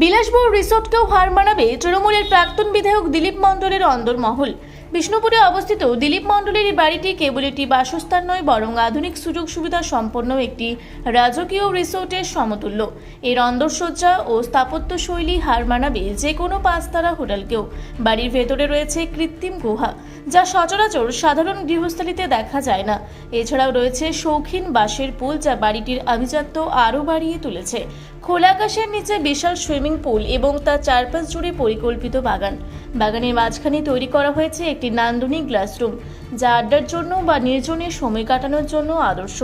বিলাসবহুল রিসোর্টকেও হার মানাবে তৃণমূলের প্রাক্তন বিধায়ক দিলীপ মণ্ডলের অন্দরমহল। বিষ্ণুপুরে অবস্থিত দিলীপ মণ্ডলের এই বাড়িটি কেবল একটি বাসস্থান নয়, বরং আধুনিক সুযোগ সুবিধা সম্পন্ন একটি রাজকীয় রিসোর্টের সমতুল্য। এর অন্দরসজ্জা ও স্থাপত্য শৈলী হার মানাবে যে কোনো পাঁচতারা হোটেলকেও। বাড়ির ভেতরে রয়েছে কৃত্রিম গুহা, যা সচরাচর সাধারণ গৃহস্থালিতে দেখা যায় না। এছাড়াও রয়েছে শৌখিন বাঁশের পুল, যা বাড়িটির আভিজাত্য আরও বাড়িয়ে তুলেছে। খোলা আকাশের নিচে বিশাল সুইমিং পুল এবং তার চারপাশ জুড়ে পরিকল্পিত বাগান। বাগানের মাঝখানে তৈরি করা হয়েছে একটি নান্দনিক গ্লাসরুম, যা আড্ডার জন্য বা নির্জনে সময় কাটানোর জন্য আদর্শ।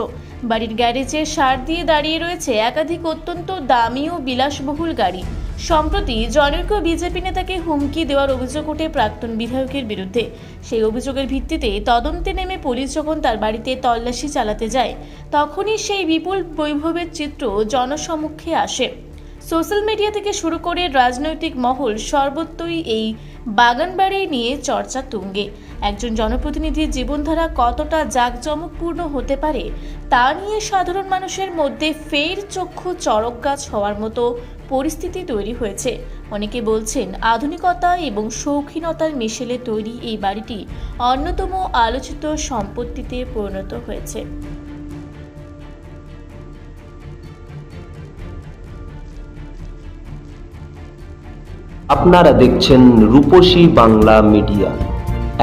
বাড়ির গ্যারেজে সার দিয়ে দাঁড়িয়ে রয়েছে একাধিক অত্যন্ত দামি ও বিলাসবহুল গাড়ি। সম্প্রতি জনৈক বিজেপি নেতাকে হুমকি দেওয়ার অভিযোগ ওঠে প্রাক্তন বিধায়কের বিরুদ্ধে। সেই অভিযোগের ভিত্তিতে তদন্তে নেমে পুলিশ যখন তার বাড়িতে তল্লাশি চালাতে যায়, তখনই সেই বিপুল বৈভবের চিত্র জনসমক্ষে আসে। সোশ্যাল মিডিয়া থেকে শুরু করে রাজনৈতিক মহল সর্বত্রই এই বাগান বাড়ি নিয়ে চর্চা তুঙ্গে। একজন জনপ্রতিনিধির জীবনধারা কতটা জাঁকজমকপূর্ণ হতে পারে তা নিয়ে সাধারণ মানুষের মধ্যে ফের চক্ষু চড়ক গাছ হওয়ার মতো পরিস্থিতি তৈরি হয়েছে। অনেকে বলছেন, আধুনিকতা এবং শৌখিনতার মিশেলে তৈরি এই বাড়িটি অন্যতম আলোচিত সম্পত্তিতে পরিণত হয়েছে। আপনারা দেখছেন রূপসী বাংলা মিডিয়া।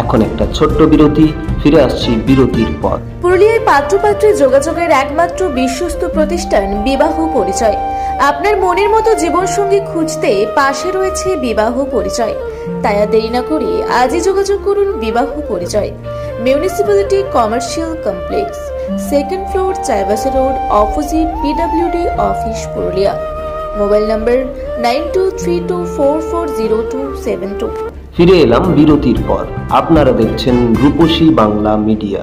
এখন একটা ছোট্ট বিরতি, ফিরে আসছি বিরতির পর। পুরুলিয়ায় পাত্রপাত্রী যোগাযোগের একমাত্র বিশ্বস্ত প্রতিষ্ঠান বিবাহ পরিচয়। আপনার মনের মতো জীবনসঙ্গী খুঁজতে পাশে রয়েছে বিবাহ পরিচয়। তাই আর দেরি না করে আজই যোগাযোগ করুন বিবাহ পরিচয়। Municipality commercial complex, second floor, Chaibasa road, opposite PWD office, Purulia. Mobile নম্বর 9232440272। ফিরে এলাম বিরতির পর। আপনারা দেখছেন রূপসী বাংলা মিডিয়া।